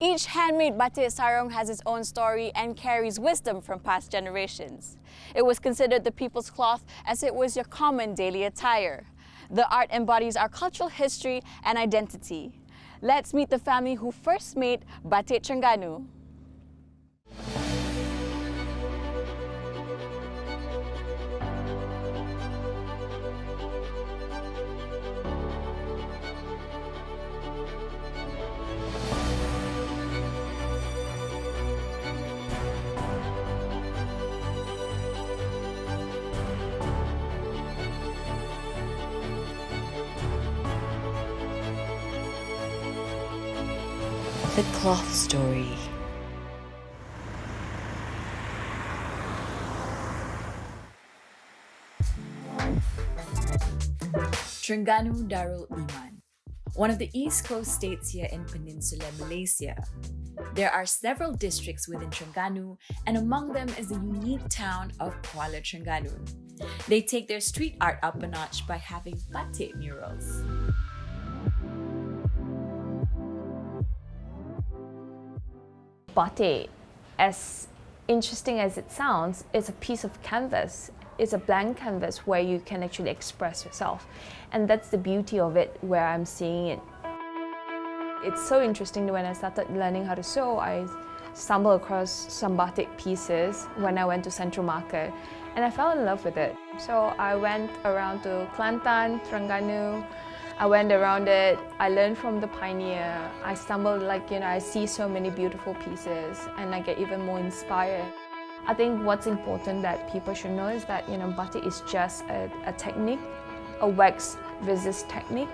Each handmade batik sarong has its own story and carries wisdom from past generations. It was considered the people's cloth as it was your common daily attire. The art embodies our cultural history and identity. Let's meet the family who first made batik Terengganu. The cloth story. Terengganu Darul Iman, one of the East Coast states here in Peninsular Malaysia. There are several districts within Terengganu, and among them is the unique town of Kuala Terengganu. They take their street art up a notch by having batik murals. Batik, as interesting as it sounds, is a piece of canvas. It's a blank canvas where you can actually express yourself. And that's the beauty of it, where I'm seeing it. It's so interesting that when I started learning how to sew, I stumbled across some batik pieces when I went to Central Market, and I fell in love with it. So I went around to Kelantan, Terengganu. I went around it, I learned from the pioneer. I stumbled, I see so many beautiful pieces and I get even more inspired. I think what's important that people should know is that, batik is just a technique, a wax resist technique.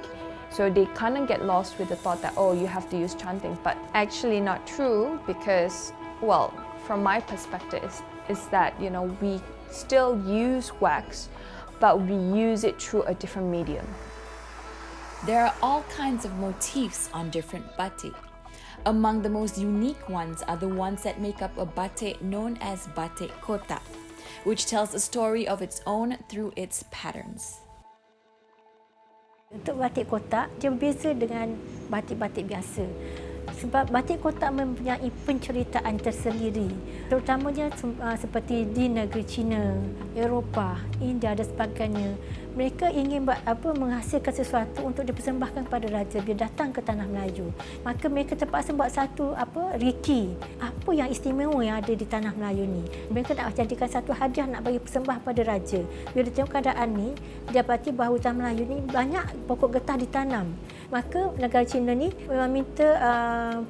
So they kind of get lost with the thought that, oh, you have to use chanting, but actually not true because, well, from my perspective is that, we still use wax, but we use it through a different medium. There are all kinds of motifs on different batik. Among the most unique ones are the ones that make up a batik known as batik kotak, which tells a story of its own through its patterns. Untuk batik kotak, dia berbeza dengan batik-batik biasa. Sebab batik kotak mempunyai penceritaan tersendiri, terutamanya seperti di negeri China, Eropah, India dan sebagainya. Mereka ingin menghasilkan sesuatu untuk dipersembahkan kepada raja bila datang ke tanah Melayu. Maka mereka terpaksa buat satu riki. Apa yang istimewa yang ada di tanah Melayu ni? Mereka nak jadikan satu hadiah nak bagi persembah pada raja. Bila tengok keadaan ni, dia dapati bahawa tanah Melayu ni banyak pokok getah ditanam. Maka negara China ni meminta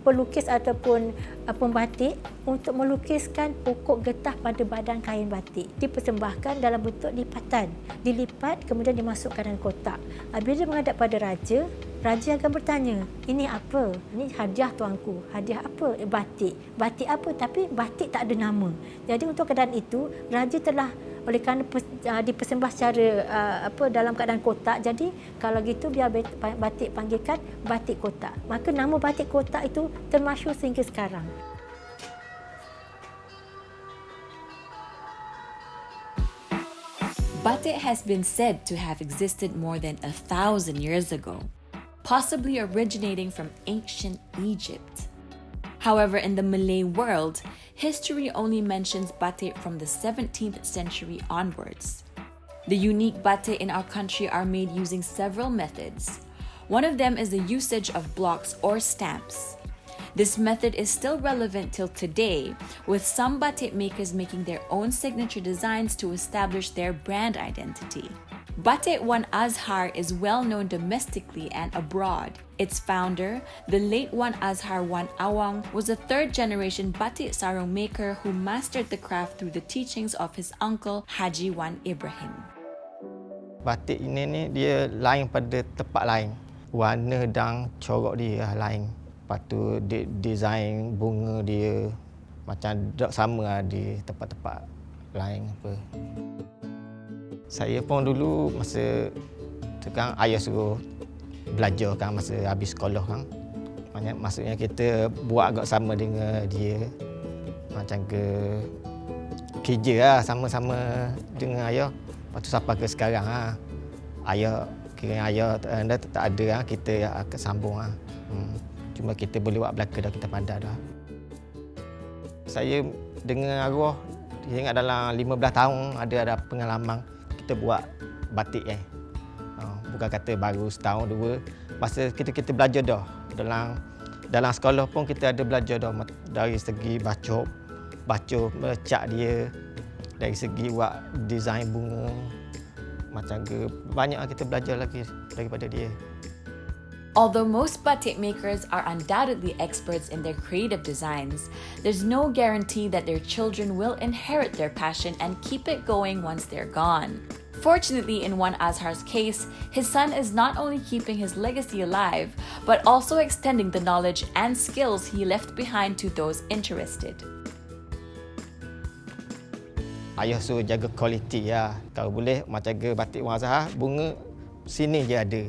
pelukis ataupun pembatik untuk melukiskan pokok getah pada badan kain batik. Dipersembahkan dalam bentuk lipatan. Dilipat kemudian dimasukkan dalam kotak. Bila dia menghadap pada raja, raja akan bertanya, ini apa? Ini hadiah tuanku. Hadiah apa? Batik. Batik apa? Tapi batik tak ada nama. Jadi untuk keadaan itu, raja telah oleh kerana dipersembah secara dalam keadaan kotak, jadi kalau gitu biar batik panggilkan batik kotak. Maka nama batik kotak itu termasyhur sehingga sekarang. Batik has been said to have existed more than 1,000 years ago, possibly originating from ancient Egypt. However, in the Malay world, history only mentions batik from the 17th century onwards. The unique batik in our country are made using several methods. One of them is the usage of blocks or stamps. This method is still relevant till today, with some batik makers making their own signature designs to establish their brand identity. Batik Wan Azhar is well known domestically and abroad. Its founder, the late Wan Azhar Wan Awang, was a third-generation batik sarong maker who mastered the craft through the teachings of his uncle Haji Wan Ibrahim. Batik ini dia lain pada tempat lain. Warna dan corak dia lain. Lepas tu design bunga dia macam tak sama di tempat-tempat lain apa. Saya pun dulu masa tu kan ayah suruh belajar kan masa habis sekolah kan. Maksudnya kita buat agak sama dengan dia. Macam ke kerja lah sama-sama dengan ayah. Lepas tu sampai ke sekarang lah. Ayah, kira ayah tak ada lah, kita akan sambung lah. Cuma kita boleh buat belaka dah, kita pandai dah. Saya dengan arwah, saya ingat dalam 15 tahun ada pengalaman kita buat batik bukan kata baru setahun dua. Masa kita belajar dah. Dalam sekolah pun kita ada belajar dah dari segi baca melecak dia, dari segi buat design bunga. Macam ke banyak kita belajar lagi daripada dia. Although most batik makers are undoubtedly experts in their creative designs, there's no guarantee that their children will inherit their passion and keep it going once they're gone. Fortunately, in Wan Azhar's case, his son is not only keeping his legacy alive, but also extending the knowledge and skills he left behind to those interested. Ayah suruh jaga kualiti ya. Kalau boleh macam jaga batik Wan Azhar, bunga sini je ada.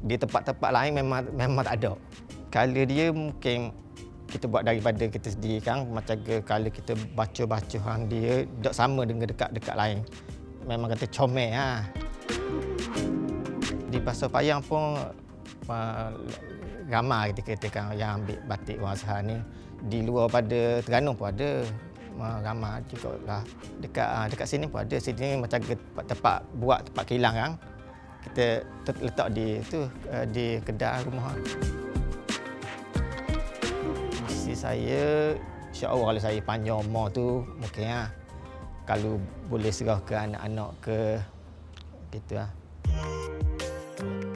Di tempat-tempat lain memang tak ada. Color dia mungkin kita buat daripada kita sendiri kan. Macam kalau kita baca hang dia tak sama dengan dekat lain. Memang kata comel Di Pasar Payang pun ramai kita katakan yang ambil batik Wan Azhar ni. Di luar pada Terengganu pun ada. Ramai juga lah. Dekat sini pun ada. Sini macam tempat kilang kan. Kita letak di kedai rumah. Misi saya, insya-Allah kalau saya panjang umur tu mungkin kalau boleh serah ke anak-anak ke gitu .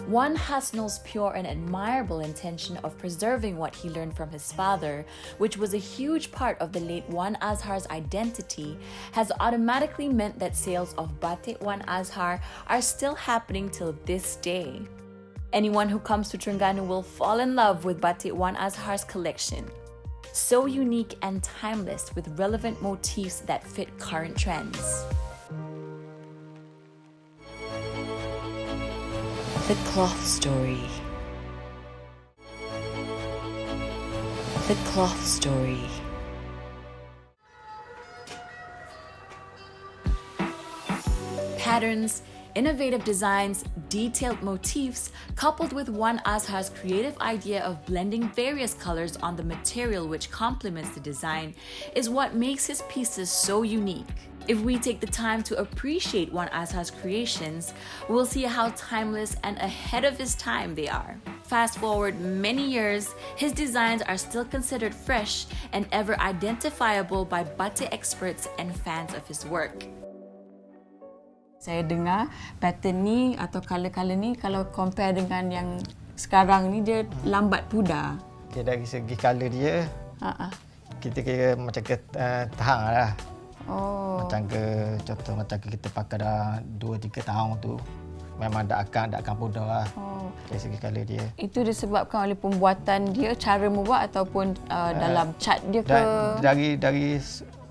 One Hasnul's pure and admirable intention of preserving what he learned from his father, which was a huge part of the late Wan Azhar's identity, has automatically meant that sales of batik Wan Azhar are still happening till this day. Anyone who comes to Terengganu will fall in love with batik Wan Azhar's collection. So unique and timeless with relevant motifs that fit current trends. The cloth story. The cloth story. Patterns, innovative designs, detailed motifs, coupled with Wan Azhar's creative idea of blending various colors on the material which complements the design, is what makes his pieces so unique. If we take the time to appreciate Wan Azhar's creations, we'll see how timeless and ahead of his time they are. Fast forward many years, his designs are still considered fresh and ever identifiable by batik experts and fans of his work. Saya dengar pattern ni atau color-color ni kalau compare dengan yang sekarang ni dia lambat pudar. Dari segi color dia, kita kira macam tahang lah. Macam contoh macam kita pakai dah 2-3 tahun tu memang tak akan pudar lah. Dari segi color dia. Itu disebabkan oleh pembuatan dia, cara membuat ataupun dalam cat dia ke?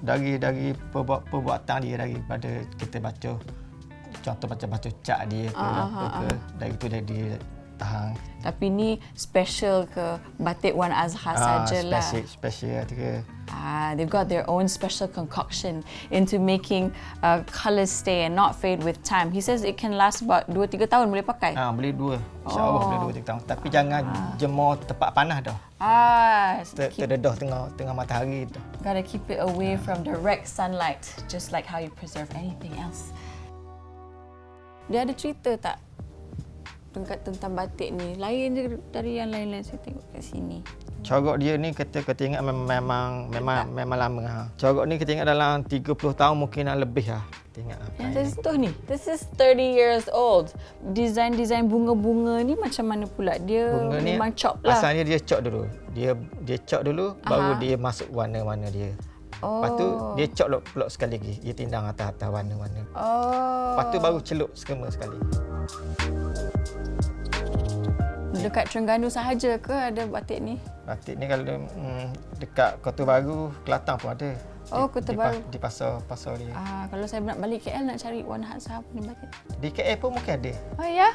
Dari perbuatan dia, daripada kita baca. Contoh macam baca cat dia ke apa ke, dari itu jadi tahan. Tapi ni special ke batik Wan Azhar sajalah. Special ke. They've got their own special concoction into making colours stay and not fade with time. He says it can last about 2-3 tahun boleh pakai. Boleh 2. InsyaAllah boleh 2-3 tahun. Tapi jangan jemur tempat panas dah. Terdedah tengah matahari dah. Gotta keep it away from direct sunlight, just like how you preserve anything else. Dia ada cerita tak tentang batik ni? Lain je dari yang lain-lain saya tengok kat sini. Corak dia ni kita ingat memang lama. Corak ni kita ingat dalam 30 tahun mungkin lebih lah. Yang saya sentuh ni, this is 30 years old. Design bunga-bunga ni macam mana pula? Dia bunga memang chop lah. Asalnya dia chop dulu. Dia chop dulu, baru dia masuk warna-warna dia. Lepas tu dia chop pulak sekali lagi. Dia tindang atas warna-warna. Lepas tu baru celup skema sekali. Dekat Terengganu sahaja ke ada batik ni? Batik ni kalau dekat Kota Baru, Kelantan pun ada. Kota Baru. Di pasar dia. Kalau saya nak balik KL nak cari Wan Azhar punya batik. Di KL pun mungkin ada. Oh ya?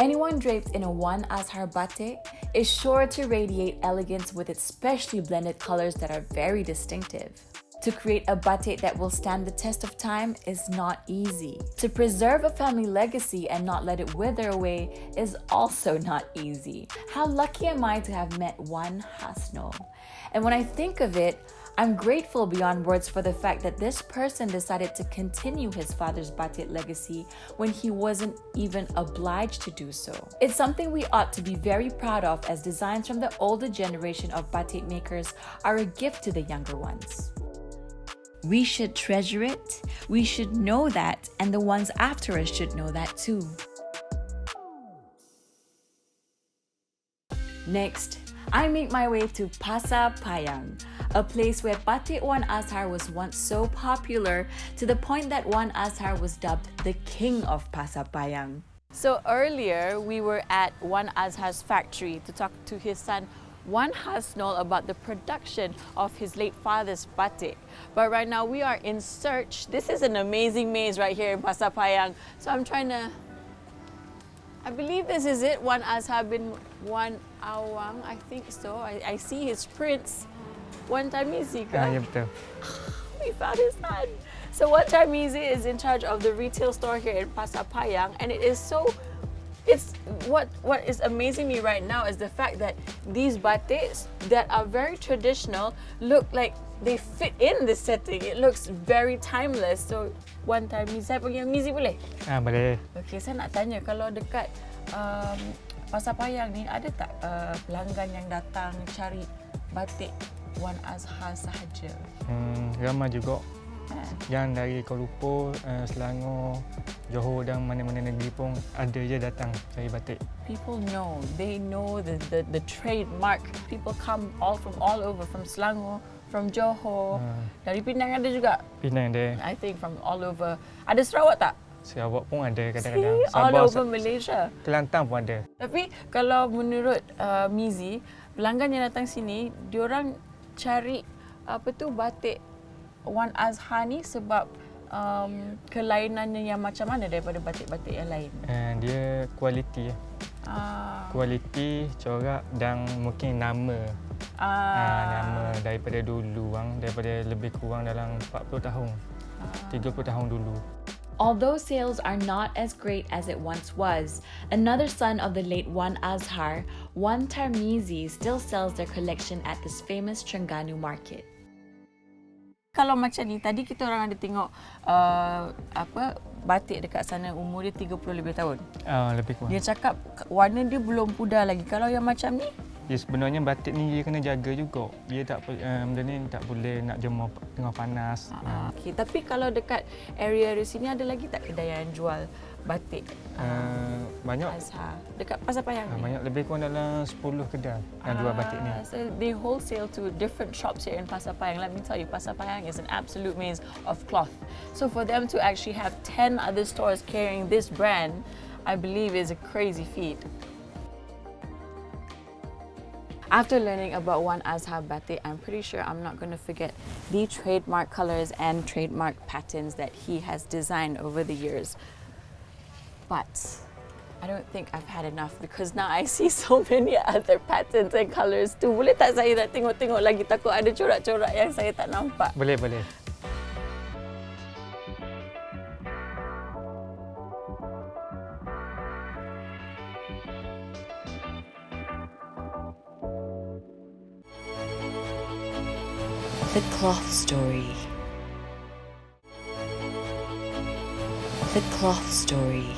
Anyone draped in a Wan Azhar batik is sure to radiate elegance with its specially blended colors that are very distinctive. To create a batik that will stand the test of time is not easy. To preserve a family legacy and not let it wither away is also not easy. How lucky am I to have met one Hasno? And when I think of it, I'm grateful beyond words for the fact that this person decided to continue his father's batik legacy when he wasn't even obliged to do so. It's something we ought to be very proud of, as designs from the older generation of batik makers are a gift to the younger ones. We should treasure it, we should know that, and the ones after us should know that too. Next, I make my way to Pasar Payang, a place where batik Wan Azhar was once so popular to the point that Wan Azhar was dubbed the king of Pasar Payang. So earlier, we were at Wan Azhar's factory to talk to his son Wan Hasnol about the production of his late father's batik. But right now we are in search. This is an amazing maze right here in Pasar Payang. So I'm trying to, I believe this is it, Wan Azhar bin Wan Awang, I think so. I see his prints. Wan Tamizi. Ya, betul. We found his son. So Wan Tamizi is in charge of the retail store here in Pasar Payang, and it is so, it's what is amazing me right now is the fact that these batiks that are very traditional look like they fit in this setting. It looks very timeless. So Wan Tamizi, saya panggil Mizi boleh? Boleh. Okay, saya nak tanya, kalau dekat Pasar Payang ni ada tak pelanggan yang datang cari batik Wan Azhar sahaja? Ramai juga. Yang dari Kuala Lumpur, Selangor, Johor dan mana-mana negeri pun ada je datang cari batik. People know, they know the trademark. People come from all over, from Selangor, from Johor, dari Penang ada juga. Penang ada. I think from all over. Ada Sarawak tak? Sarawak pun ada kadang-kadang. See, all over Malaysia. Kelantan pun ada. Tapi kalau menurut Mizi, pelanggan yang datang sini, diorang cari batik Wan Azhar ni sebab kelainannya yang macam mana daripada batik-batik yang lain? Dia kualiti. Kualiti, corak dan mungkin nama. Nama daripada dulu, daripada lebih kurang dalam 40 tahun. 30 tahun dulu. Although sales are not as great as it once was, another son of the late Wan Azhar, Wan Tarmizi, still sells their collection at this famous Terengganu market. Kalau macam ni, tadi kita orang ada tengok batik dekat sana umur dia 30 lebih tahun. Lebih kurang. Dia cakap warna dia belum pudar lagi. Kalau yang macam ni? Ya, sebenarnya batik ni dia kena jaga juga. Dia tak benda ni tak boleh nak jemur tengah panas. Okay. Tapi kalau dekat area sini ada lagi tak kedai yang jual batik banyak Azhar dekat Pasar Payang ni? Banyak, lebih kurang dalam 10 kedai yang jual batik ni. So they wholesale to different shops here in Pasar Payang. Let me tell you, Pasar Payang is an absolute maze of cloth. So for them to actually have 10 other stores carrying this brand, I believe is a crazy feat. After learning about Wan Azhar batik, I'm pretty sure I'm not going to forget the trademark colors and trademark patterns that he has designed over the years. But I don't think I've had enough, because now I see so many other patterns and colors too. Boleh tak saya nak tengok-tengok lagi? Takut ada corak-corak yang saya tak nampak. Boleh, boleh. The cloth story. The cloth story.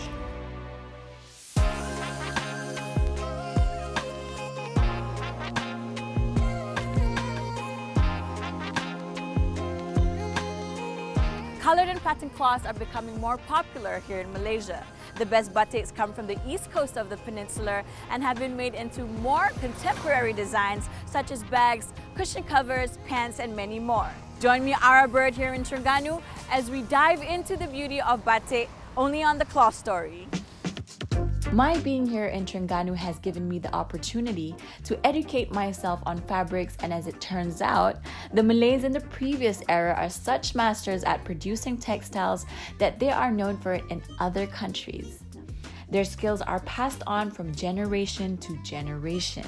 Coloured and patterned cloths are becoming more popular here in Malaysia. The best batiks come from the east coast of the peninsula and have been made into more contemporary designs such as bags, cushion covers, pants, and many more. Join me, Arabyrd, here in Terengganu as we dive into the beauty of batik only on The Cloth Story. My being here in Terengganu has given me the opportunity to educate myself on fabrics, and as it turns out, the Malays in the previous era are such masters at producing textiles that they are known for it in other countries. Their skills are passed on from generation to generation.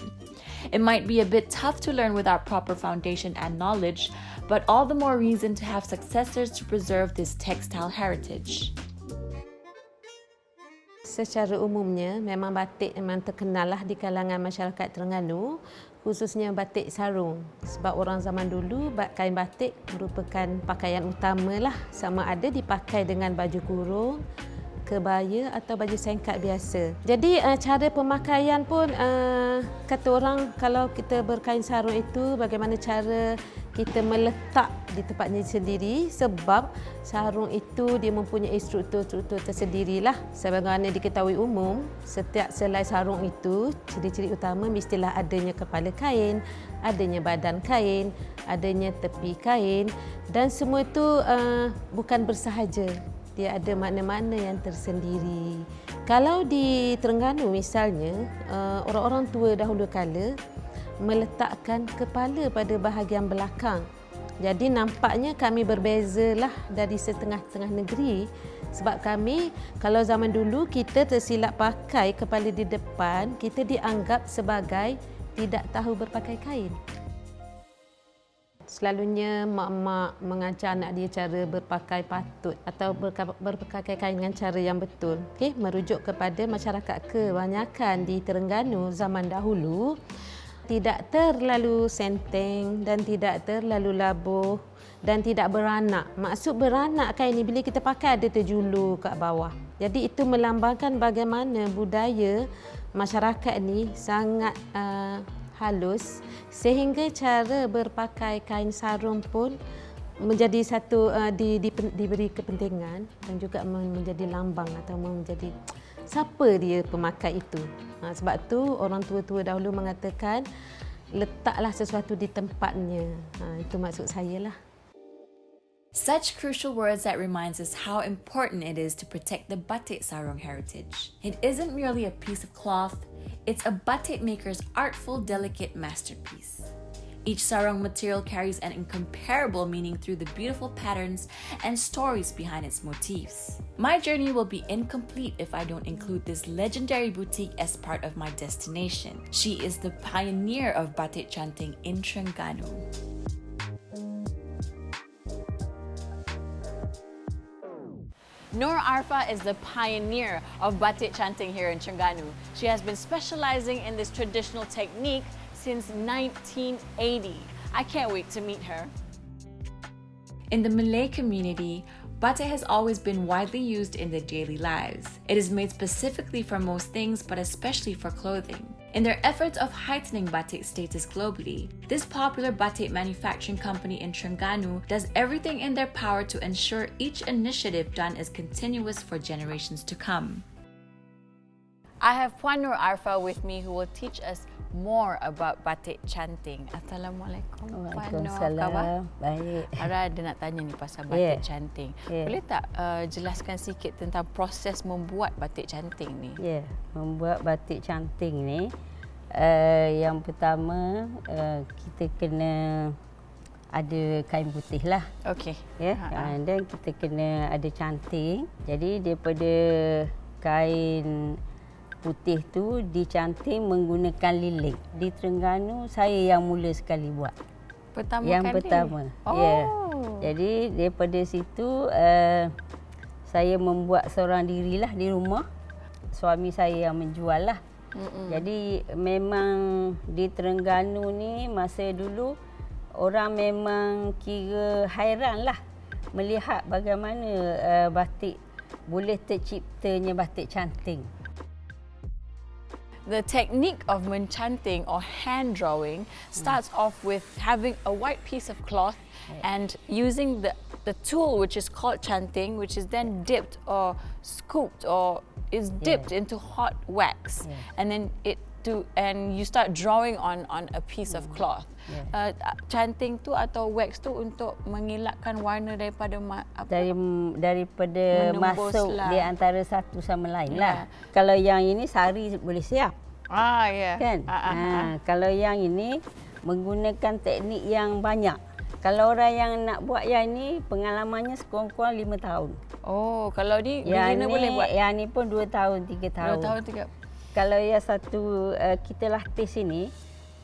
It might be a bit tough to learn without proper foundation and knowledge, but all the more reason to have successors to preserve this textile heritage. Secara umumnya, memang batik memang terkenal lah di kalangan masyarakat Terengganu, khususnya batik sarung. Sebab orang zaman dulu, kain batik merupakan pakaian utama lah, sama ada dipakai dengan baju kurung, kebaya atau baju singkat biasa. Jadi cara pemakaian pun kata orang kalau kita berkain sarung itu bagaimana cara kita meletak di tempatnya sendiri, sebab sarung itu dia mempunyai struktur-struktur tersendirilah. Sebagaimana diketahui umum, setiap selai sarung itu ciri-ciri utama mestilah adanya kepala kain, adanya badan kain, adanya tepi kain, dan semua itu bukan bersahaja. Dia ada makna-makna yang tersendiri. Kalau di Terengganu misalnya, orang-orang tua dahulu kala meletakkan kepala pada bahagian belakang. Jadi nampaknya kami berbezalah dari setengah-tengah negeri, sebab kami kalau zaman dulu kita tersilap pakai kepala di depan, kita dianggap sebagai tidak tahu berpakai kain. Selalunya mak-mak mengajar anak dia cara berpakai patut atau berpakai kain dengan cara yang betul. Okey, merujuk kepada masyarakat kebanyakan di Terengganu zaman dahulu tidak terlalu senteng dan tidak terlalu labuh dan tidak beranak. Maksud beranak kain ni bila kita pakai ada terjulur kat bawah. Jadi itu melambangkan bagaimana budaya masyarakat ni sangat halus, sehingga cara berpakai kain sarung pun menjadi satu diberi kepentingan dan juga menjadi lambang atau menjadi siapa dia pemakai itu. Sebab tu orang tua-tua dahulu mengatakan letaklah sesuatu di tempatnya. Itu maksud saya lah. Such crucial words that reminds us how important it is to protect the batik sarung heritage. It isn't merely a piece of cloth, it's a batik maker's artful, delicate masterpiece. Each sarung material carries an incomparable meaning through the beautiful patterns and stories behind its motifs. My journey will be incomplete if I don't include this legendary boutique as part of my destination. She is the pioneer of batik chanting in Terengganu. Nur Arfa is the pioneer of batik chanting here in Terengganu. She has been specializing in this traditional technique since 1980. I can't wait to meet her. In the Malay community, batik has always been widely used in their daily lives. It is made specifically for most things, but especially for clothing. In their efforts of heightening batik status globally, this popular batik manufacturing company in Terengganu does everything in their power to ensure each initiative done is continuous for generations to come. I have Puan Nur Arfa with me who will teach us more about batik chanting. Assalamualaikum. Puan Nur, apa khabar? Baik. Ara ada nak tanya ni pasal batik chanting. Boleh tak jelaskan sikit tentang proses membuat batik chanting ni? Ya, membuat batik chanting ni yang pertama kita kena ada kain putih lah. Okey. Ya, dan kita kena ada canting. Jadi daripada kain putih tu dicanting menggunakan lilik. Di Terengganu saya yang mula sekali buat. Pertama. Ya. Jadi daripada situ saya membuat seorang dirilah di rumah. Suami saya yang menjual lah. Jadi memang di Terengganu ni masa dulu orang memang kira hairan lah melihat bagaimana batik boleh terciptanya batik canting. The technique of menchanting or hand drawing starts off with having a white piece of cloth and using the tool which is called chanting, which is then dipped or scooped or is dipped into hot wax, and then you start drawing on a piece of cloth. Chanting tu atau wax tu untuk mengelakkan warna daripada daripada masuk di antara satu sama lain lah. Kalau yang ini sehari boleh siap. Kan? Kalau yang ini menggunakan teknik yang banyak. Kalau orang yang nak buat yang ini pengalamannya sekurang-kurang 5 tahun. Oh, kalau ni beginner boleh buat? Yang ni pun 2 tahun, 3 tahun. 2 tahun, 3. Kalau yang satu kita latih sini,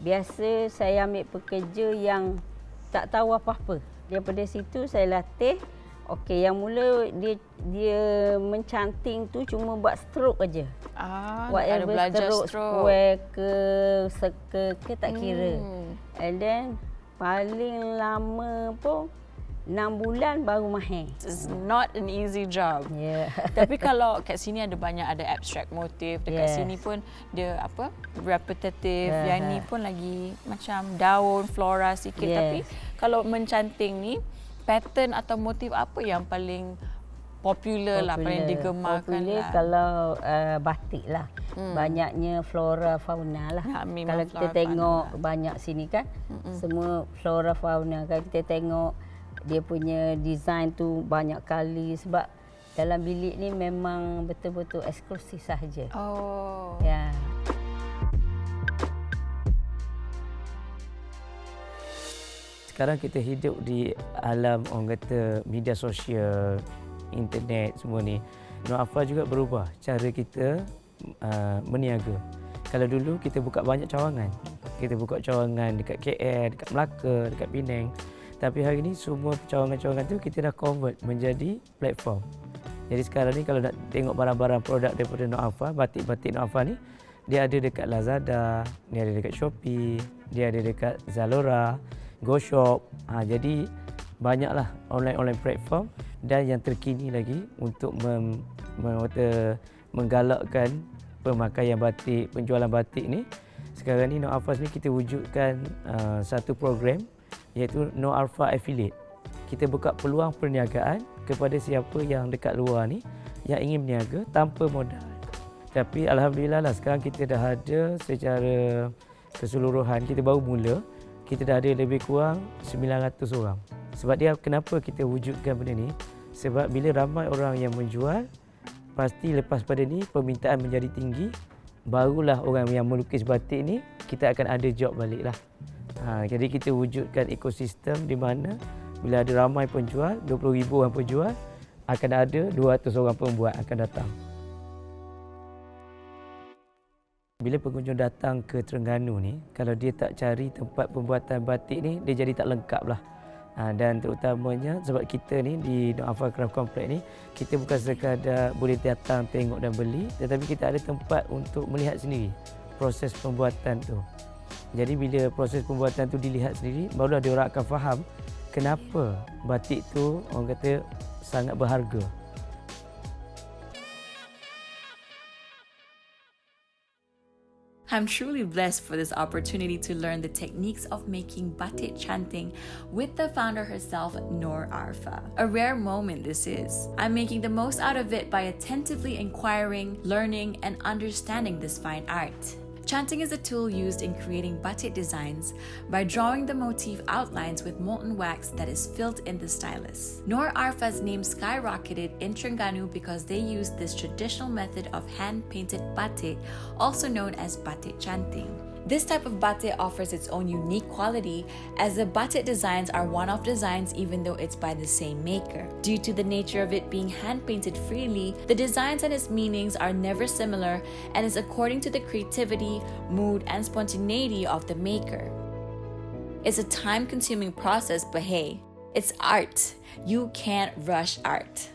Biasa saya ambil pekerja yang tak tahu apa-apa. Daripada situ saya latih. Okey, yang mula dia mencanting tu cuma buat stroke aja. Ada belajar stroke. Square ke circle ke tak kira. And then paling lama pun 6 bulan baru mahir. It's not an easy job. Yeah. Tapi kalau kat sini ada banyak ada abstract motif, dekat Yes. sini pun dia repetitive, Yeah. yang ni pun lagi macam daun, flora sikit. Yes. Tapi kalau mencanting ni, pattern atau motif apa yang paling popular lah, paling digemarkan Popular lah? kalau batik lah. Banyaknya flora fauna lah. Ya, memang Kalau kita flora tengok fauna. banyak sini kan, semua flora fauna. Kalau kita tengok dia punya design tu banyak kali sebab dalam bilik ni memang betul-betul eksklusif sahaja. Oh. Ya. Sekarang kita hidup di alam orang kata media sosial, internet semua ni. Nur Afal juga berubah cara kita meniaga. Kalau dulu kita buka banyak cawangan. Kita buka cawangan dekat KL, dekat Melaka, dekat Penang. Tapi hari ni semua cawangan-cawangan tu kita dah convert menjadi platform. Jadi sekarang ni kalau nak tengok barang-barang produk daripada Nur Afal, batik-batik Nur Afal ni, dia ada dekat Lazada, dia ada dekat Shopee, dia ada dekat Zalora, GoShop. Jadi banyaklah online platform dan yang terkini lagi untuk menggalakkan pemakaian batik, penjualan batik ni. Sekarang ni Nur Afal ni kita wujudkan satu program iaitu Nur Afal Affiliate. Kita buka peluang perniagaan kepada siapa yang dekat luar ni yang ingin berniaga tanpa modal. Tapi alhamdulillah lah sekarang kita dah ada secara keseluruhan, kita baru mula, kita dah ada lebih kurang 900 orang. Sebab dia kenapa kita wujudkan benda ni? Sebab bila ramai orang yang menjual, pasti lepas pada ni permintaan menjadi tinggi, barulah orang yang melukis batik ni kita akan ada job balik lah. Jadi kita wujudkan ekosistem di mana bila ada ramai penjual, 20,000 orang penjual, akan ada 200 orang pembuat akan datang. Bila pengunjung datang ke Terengganu ni, kalau dia tak cari tempat pembuatan batik ni, dia jadi tak lengkap lah. Dan terutamanya sebab kita ni di Nur Afal Craft Complex ni, kita bukan sekadar boleh datang tengok dan beli, tetapi kita ada tempat untuk melihat sendiri proses pembuatan tu. Jadi bila proses pembuatan tu dilihat sendiri, barulah dia orang akan faham kenapa batik tu orang kata sangat berharga. I'm truly blessed for this opportunity to learn the techniques of making batik chanting with the founder herself, Nur Afal. A rare moment this is. I'm making the most out of it by attentively inquiring, learning, and understanding this fine art. Chanting is a tool used in creating batik designs by drawing the motif outlines with molten wax that is filled in the stylus. Nur Afal's name skyrocketed in Terengganu because they used this traditional method of hand-painted batik, also known as batik chanting. This type of batik offers its own unique quality as the batik designs are one-off designs even though it's by the same maker. Due to the nature of it being hand-painted freely, the designs and its meanings are never similar and is according to the creativity, mood, and spontaneity of the maker. It's a time-consuming process, but hey, it's art. You can't rush art.